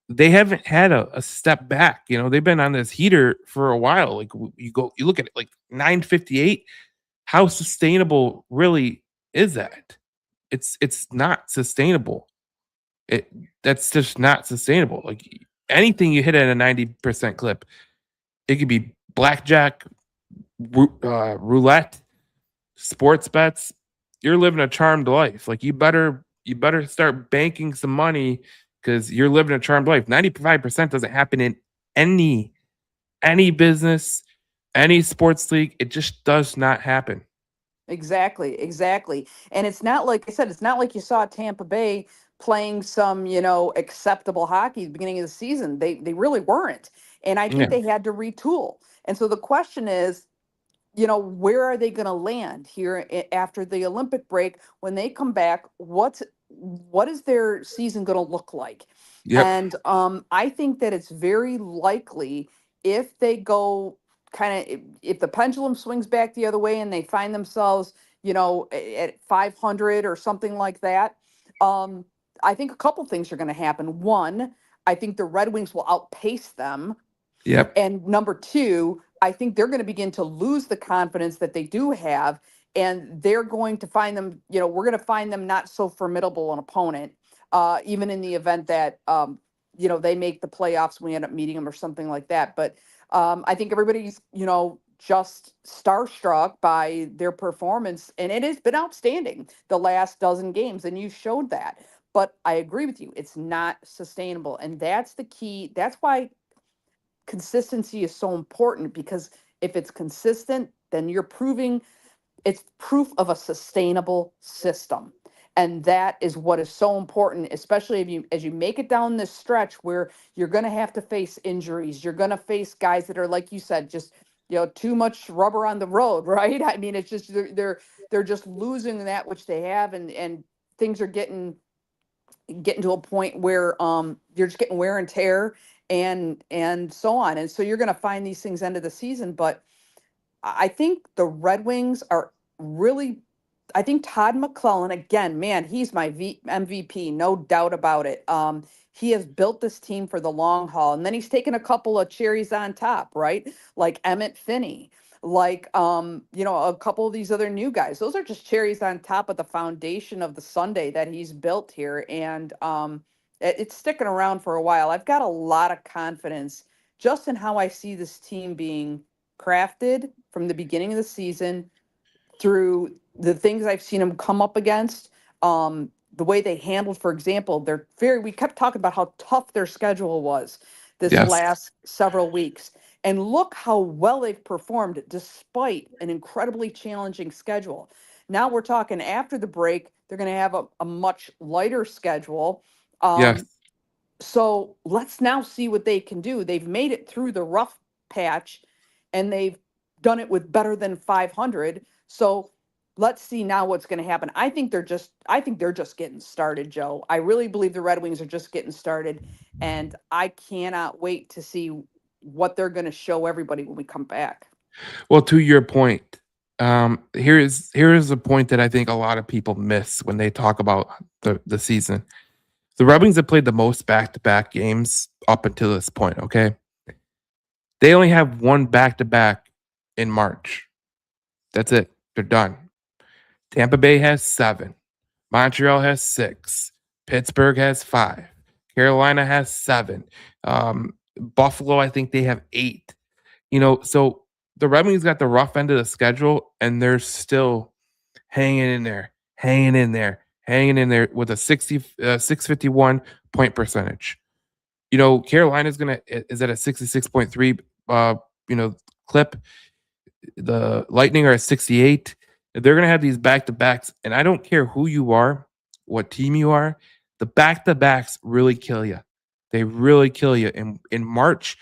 they haven't had a step back. They've been on this heater for a while. Like you look at it, like 958. How sustainable really is that? It's not sustainable. It That's just not sustainable. Like anything you hit at a 90% clip, it could be blackjack, roulette, sports bets. You're living a charmed life. Like you better start banking some money because you're living a charmed life. 95% doesn't happen in any business, any sports league. It just does not happen. Exactly. And it's not like I said, it's not like you saw Tampa Bay playing some, acceptable hockey at the beginning of the season. They really weren't. And I think Yeah. they had to retool. And so the question is, where are they going to land here after the Olympic break when they come back? What is their season going to look like? Yep. And I think that it's very likely if they go kind of if the pendulum swings back the other way and they find themselves, at 500 or something like that. Um, I think a couple things are going to happen. One, I think the Red Wings will outpace them, Yep. and number two, I think they're going to begin to lose the confidence that they do have. And they're going to find them, we're going to find them not so formidable an opponent, even in the event that, they make the playoffs, we end up meeting them or something like that. But I think everybody's, just starstruck by their performance. And it has been outstanding the last dozen games. And you showed that. But I agree with you. It's not sustainable. And that's the key. That's why consistency is so important, because if it's consistent, then it's proof of a sustainable system. And that is what is so important, especially as you make it down this stretch where you're going to have to face injuries. You're going to face guys that are, like you said, just too much rubber on the road, right? I mean, it's just they're just losing that which they have, and things are getting to a point where you're just getting wear and tear and so on. And so you're going to find these things end of the season, but I think the Red Wings are really, I think Todd McClellan, again, man, he's my MVP, no doubt about it. He has built this team for the long haul, and then he's taken a couple of cherries on top, right? Like Emmett Finney, like a couple of these other new guys. Those are just cherries on top of the foundation of the Sunday that he's built here, and it's sticking around for a while. I've got a lot of confidence just in how I see this team being crafted from the beginning of the season through the things I've seen them come up against. The way they handled, for example, we kept talking about how tough their schedule was this Yes. last several weeks. And look how well they've performed despite an incredibly challenging schedule. Now we're talking after the break, they're going to have a much lighter schedule. Yes. So let's now see what they can do. They've made it through the rough patch and they've done it with better than 500. So let's see now what's going to happen. I think they're just getting started, Joe. I really believe the Red Wings are just getting started, and I cannot wait to see what they're going to show everybody when we come back. Well, to your point, here is a point that I think a lot of people miss when they talk about the season. The Red Wings have played the most back-to-back games up until this point. Okay, they only have one back-to-back in March. That's it. They're done. Tampa Bay has 7. Montreal has 6. Pittsburgh has 5. Carolina has 7. Buffalo, I think they have 8. So the Red Wings got the rough end of the schedule, and they're still hanging in there, hanging in there, hanging in there with a 651 point percentage. Carolina's is at a 66.3 clip. The Lightning are at 68. They're gonna have these back to backs, and I don't care who you are, what team you are. The back to backs really kill you. They really kill you. In March,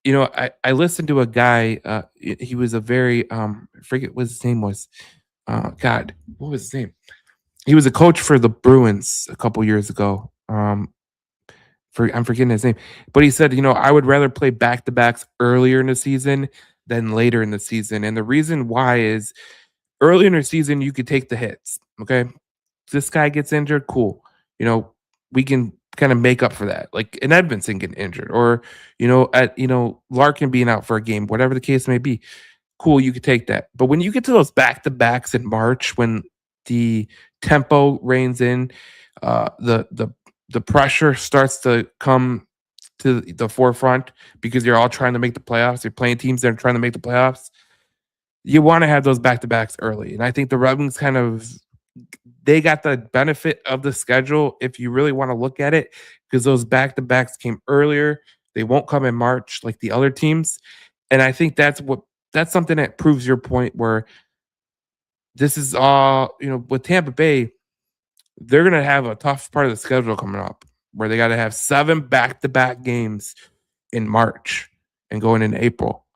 I listened to a guy. He was a very I forget what his name was. God, what was his name? He was a coach for the Bruins a couple years ago. I'm forgetting his name, but he said, I would rather play back to backs earlier in the season than later in the season, and the reason why is early in the season you could take the hits. Okay, this guy gets injured, cool. We can kind of make up for that, like an Edmondson getting injured, or Larkin being out for a game, whatever the case may be. Cool, you could take that. But when you get to those back to backs in March, when the tempo reigns in, the pressure starts to come to the forefront because you're all trying to make the playoffs. You're playing teams that are trying to make the playoffs. You want to have those back to backs early, and I think the Red Wings they got the benefit of the schedule if you really want to look at it, because those back to backs came earlier. They won't come in March like the other teams, and I think that's something that proves your point where this is all, with Tampa Bay, they're going to have a tough part of the schedule coming up where they got to have 7 back-to-back games in March and going into April.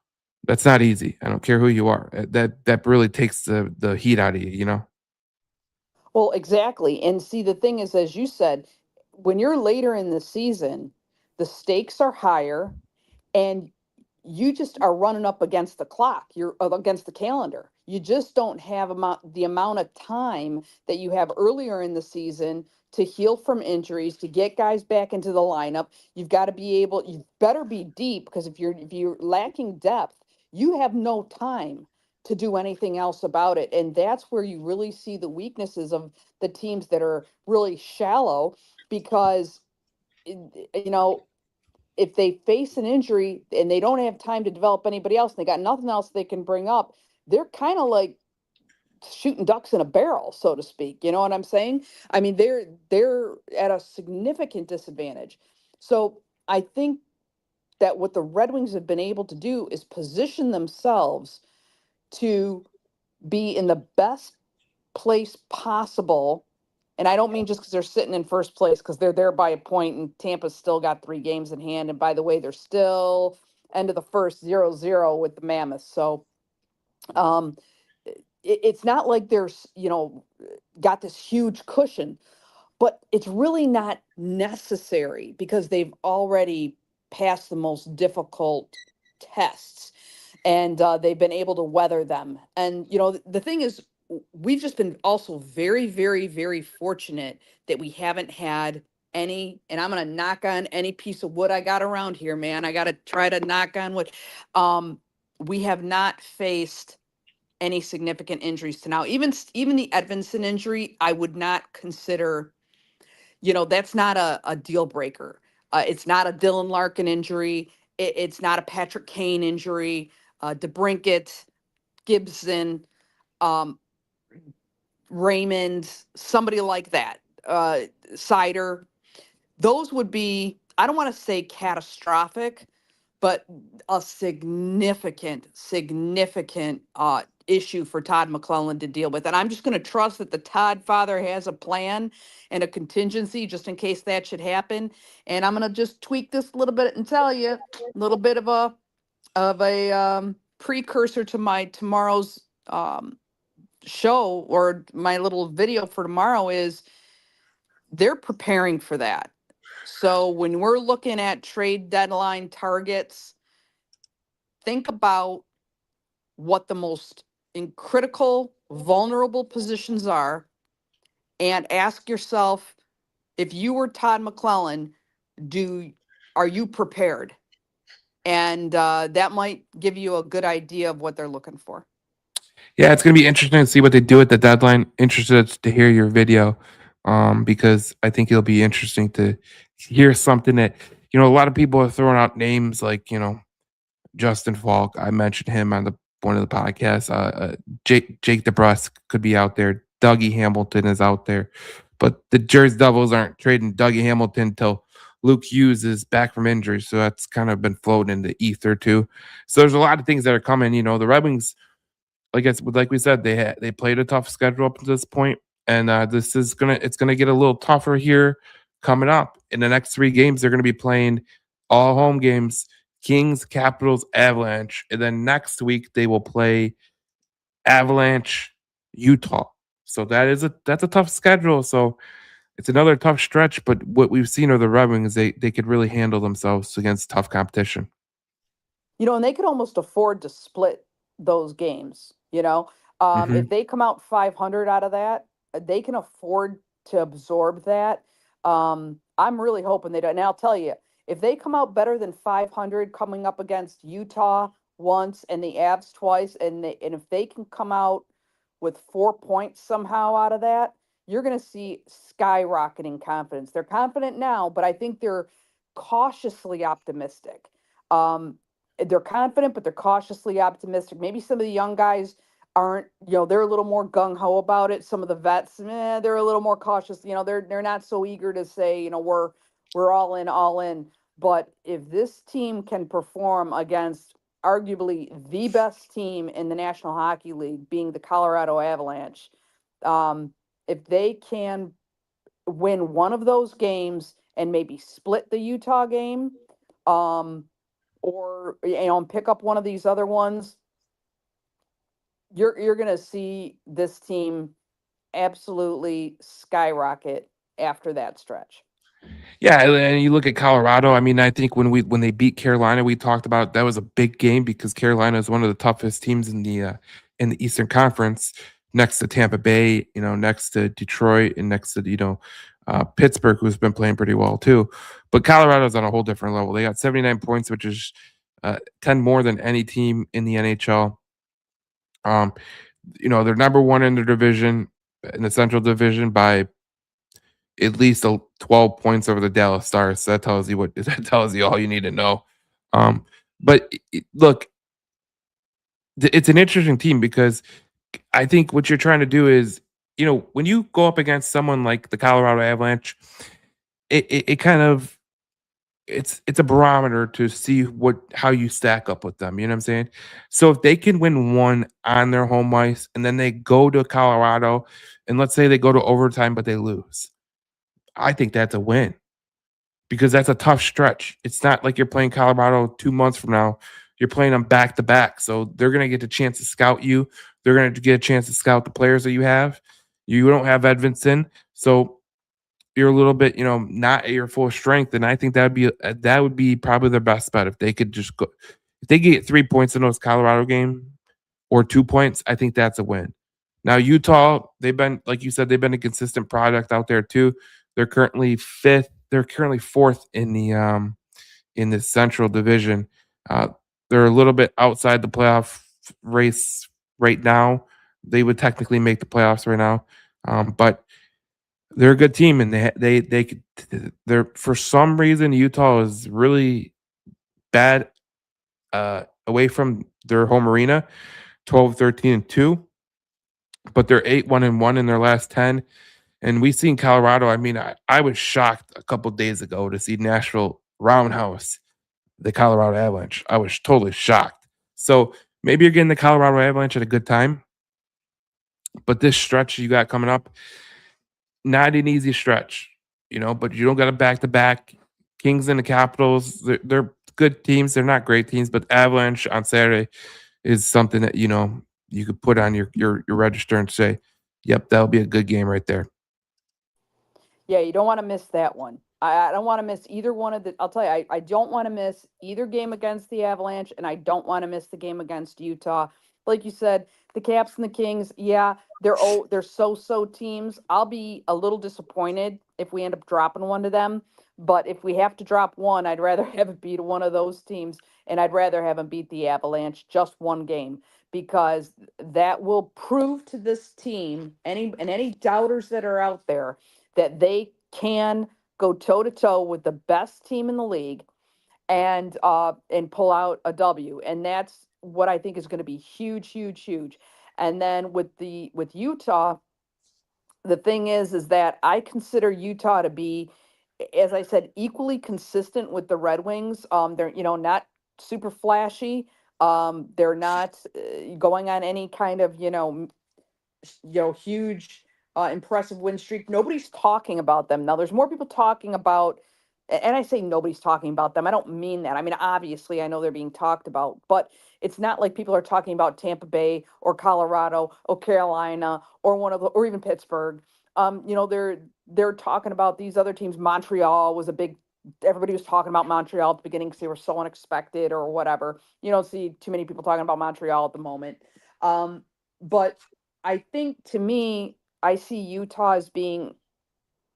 That's not easy. I don't care who you are. That really takes the heat out of you. Well, exactly. And see, the thing is, as you said, when you're later in the season, the stakes are higher and you just are running up against the clock. You're against the calendar. You just don't have the amount of time that you have earlier in the season to heal from injuries, to get guys back into the lineup. You better be deep, because if you're lacking depth, you have no time to do anything else about it. And that's where you really see the weaknesses of the teams that are really shallow, because you know if they face an injury and they don't have time to develop anybody else and they got nothing else they can bring up, they're kind of like shooting ducks in a barrel, so to speak. You know what I'm saying? I mean, they're at a significant disadvantage. So I think that what the Red Wings have been able to do is position themselves to be in the best place possible. And I don't mean just because they're sitting in first place, because they're there by a point and Tampa's still got 3 games in hand. And by the way, they're still end of the first 0-0 with the Mammoths. So um, it's not like there's, got this huge cushion, but it's really not necessary because they've already passed the most difficult tests, and they've been able to weather them. And the thing is, we've just been also very, very, very fortunate that we haven't had any, and I'm going to knock on any piece of wood I got around here, man. I got to try to knock on wood. We have not faced any significant injuries to now. Even the Edvinson injury, I would not consider, that's not a deal breaker. It's not a Dylan Larkin injury. It's not a Patrick Kane injury. DeBrinket, Gibson, um, Raymond, somebody like that, Sider. Those would be, I don't want to say catastrophic, but a significant issue for Todd McClellan to deal with. And I'm just going to trust that the Todd father has a plan and a contingency just in case that should happen. And I'm going to just tweak this a little bit and tell you a little bit of a precursor to my tomorrow's show, or my little video for tomorrow, is they're preparing for that. So when we're looking at trade deadline targets, think about what the most critical, vulnerable positions are, and ask yourself, if you were Todd McClellan, are you prepared? And that might give you a good idea of what they're looking for. Yeah, it's gonna be interesting to see what they do at the deadline. Interested to hear your video, because I think it'll be interesting to hear something that a lot of people are throwing out names like Justin Falk. I mentioned him on the one of the podcasts. Jake DeBrusque could be out there. Dougie Hamilton is out there, but the Jersey Devils aren't trading Dougie Hamilton until Luke Hughes is back from injury. So that's kind of been floating in the ether too. So there's a lot of things that are coming. The Red Wings, like we said, they played a tough schedule up to this point, and it's gonna get a little tougher here coming up. In the next 3 games, they're gonna be playing all home games: Kings, Capitals, Avalanche, and then next week they will play Avalanche, Utah. So that's a tough schedule. So it's another tough stretch. But what we've seen are the Red Wings, they could really handle themselves against tough competition. And they could almost afford to split those games. Mm-hmm. If they come out 500 out of that, they can afford to absorb that. I'm really hoping they don't. And I'll tell you, if they come out better than 500 coming up against Utah once and the Avs twice, and if they can come out with 4 points somehow out of that, you're going to see skyrocketing confidence. They're confident now, but I think they're cautiously optimistic. They're confident, but they're cautiously optimistic. Maybe some of the young guys aren't, they're a little more gung ho about it. Some of the vets, they're a little more cautious. They're not so eager to say, we're all in, all in. But if this team can perform against arguably the best team in the National Hockey League, being the Colorado Avalanche, if they can win one of those games and maybe split the Utah game, or pick up one of these other ones, you're going to see this team absolutely skyrocket after that stretch. Yeah, and you look at Colorado. I mean, I think when they beat Carolina, we talked about that was a big game because Carolina is one of the toughest teams in the Eastern Conference, next to Tampa Bay, next to Detroit, and next to Pittsburgh, who's been playing pretty well too. But Colorado's on a whole different level. They got 79 points, which is 10 more than any team in the NHL. They're number one in their division, in the Central Division, by at least 12 points over the Dallas Stars. So that tells you that tells you all you need to know. But look, it's an interesting team because I think what you're trying to do is, when you go up against someone like the Colorado Avalanche, it kind of it's a barometer to see how you stack up with them. You know what I'm saying? So if they can win one on their home ice and then they go to Colorado, and let's say they go to overtime but they lose, I think that's a win. because that's a tough stretch. It's not like you're playing Colorado 2 months from now. You're playing them back to back. So they're going to get a chance to scout you. They're going to get a chance to scout the players that you have. You don't have Edvinson. So you're a little bit, not at your full strength. And I think that would be probably their best bet if they could just go. If they get 3 points in those Colorado game or 2 points, I think that's a win. Now Utah, they've been, like you said, they've been a consistent product out there too. They're currently fifth. They're currently fourth in the Central Division. Uh, they're a little bit outside the playoff race right now. They would technically make the playoffs right now, but they're a good team, and they're for some reason Utah is really bad away from their home arena, 12, 13, and 2, but they're 8-1-1 in their last 10. And we've seen Colorado. I mean, I was shocked a couple days ago to see Nashville roundhouse the Colorado Avalanche. I was totally shocked. So maybe you're getting the Colorado Avalanche at a good time, but this stretch you got coming up, not an easy stretch, but you don't got a back-to-back. Kings and the Capitals, they're good teams. They're not great teams, but Avalanche on Saturday is something that, you could put on your register and say, yep, that'll be a good game right there. Yeah, you don't want to miss that one. I don't want to miss either one of the. I'll tell you, I don't want to miss either game against the Avalanche, and I don't want to miss the game against Utah. Like you said, the Caps and the Kings, yeah, they're so teams. I'll be a little disappointed if we end up dropping one to them. But if we have to drop one, I'd rather have it beat one of those teams, and I'd rather have them beat the Avalanche just one game because that will prove to this team, any doubters that are out there, that they can go toe to toe with the best team in the league and pull out a W. And that's what I think is going to be huge. And then with Utah, the thing is that I consider Utah to be, as I said, equally consistent with the Red Wings. They're not super flashy. They're not going on any kind of huge, impressive win streak. Nobody's talking about them now. There's more people talking about, and I say nobody's talking about them. I don't mean that. I mean, obviously, I know they're being talked about, but it's not like people are talking about Tampa Bay or Colorado or Carolina or or even Pittsburgh. They're talking about these other teams. Montreal was a big. Everybody was talking about Montreal at the beginning because they were so unexpected or whatever. You don't see too many people talking about Montreal at the moment. But I think, to me, I see Utah as being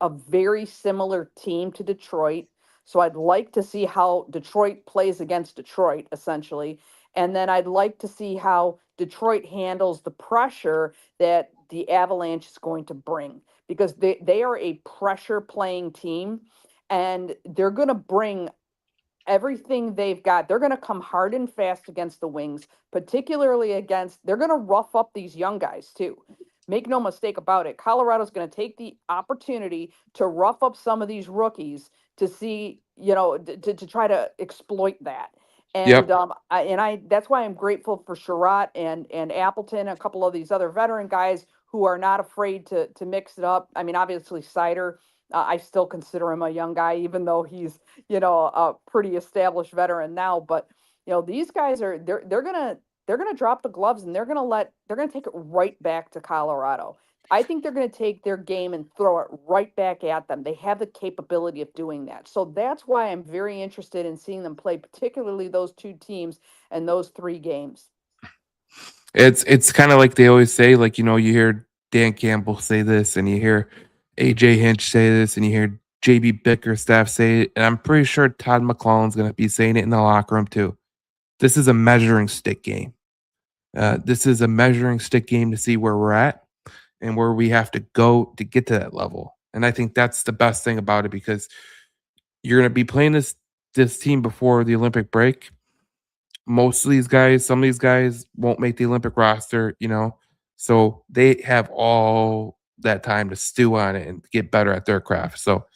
a very similar team to Detroit. So I'd like to see how Detroit plays against Detroit, essentially. And then I'd like to see how Detroit handles the pressure that the Avalanche is going to bring, because they are a pressure playing team, and they're going to bring everything they've got. They're going to come hard and fast against the Wings, particularly they're going to rough up these young guys too. Make no mistake about it. Colorado's going to take the opportunity to rough up some of these rookies to see, to try to exploit that. And Yep. that's why I'm grateful for Sherratt and Appleton, a couple of these other veteran guys who are not afraid to mix it up. I mean, obviously Cider, I still consider him a young guy, even though he's a pretty established veteran now. But these guys they're gonna drop the gloves, and they're gonna take it right back to Colorado. I think they're gonna take their game and throw it right back at them. They have the capability of doing that. So that's why I'm very interested in seeing them play, particularly those two teams and those 3 games. It's kind of like they always say, like, you hear Dan Campbell say this, and you hear AJ Hinch say this, and you hear JB Bickerstaff say it, and I'm pretty sure Todd McClellan's going to be saying it in the locker room too. This is a measuring stick game. This is a measuring stick game to see where we're at and where we have to go to get to that level. And I think that's the best thing about it, because you're going to be playing this team before the Olympic break. Most of these guys, some of these guys won't make the Olympic roster, so they have all that time to stew on it and get better at their craft. So,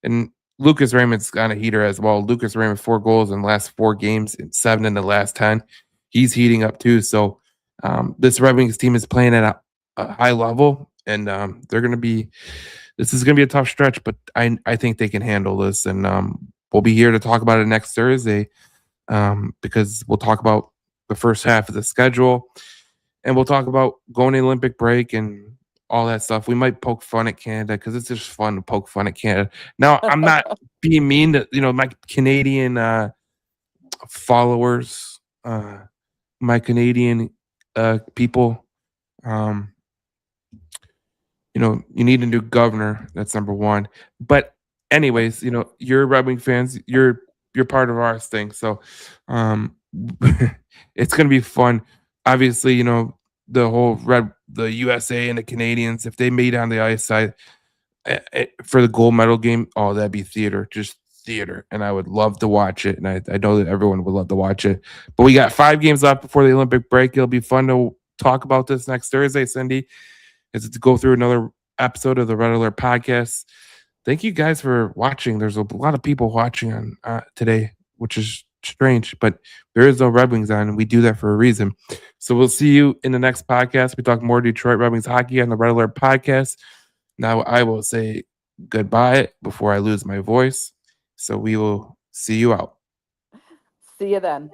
and Lucas Raymond's on a heater as well. Lucas Raymond, 4 goals in the last 4 games and 7 in the last 10. He's heating up too. So, this Red Wings team is playing at a high level, and they're going to be this is going to be a tough stretch, but I think they can handle this, and we'll be here to talk about it next Thursday, because we'll talk about the first half of the schedule, and we'll talk about going to Olympic break and all that stuff. We might poke fun at Canada because it's just fun to poke fun at Canada. Now, I'm not being mean to my Canadian followers, my Canadian people. Um, you need a new governor. That's number one. But anyways, you're Red Wing fans. You're part of our thing. So it's gonna be fun. Obviously, the USA and the Canadians, if they meet on the ice side for the gold medal game, oh, that'd be theater, just theater. And I would love to watch it. And I know that everyone would love to watch it. But we got 5 games left before the Olympic break. It'll be fun to talk about this next Thursday, Cindy, is to go through another episode of the Red Alert podcast. Thank you guys for watching. There's a lot of people watching on today, which is strange, but there is no Red Wings on, and we do that for a reason. So we'll see you in the next podcast. We talk more Detroit Red Wings hockey on the Red Alert podcast. Now I will say goodbye before I lose my voice. So we will see you out. See you then.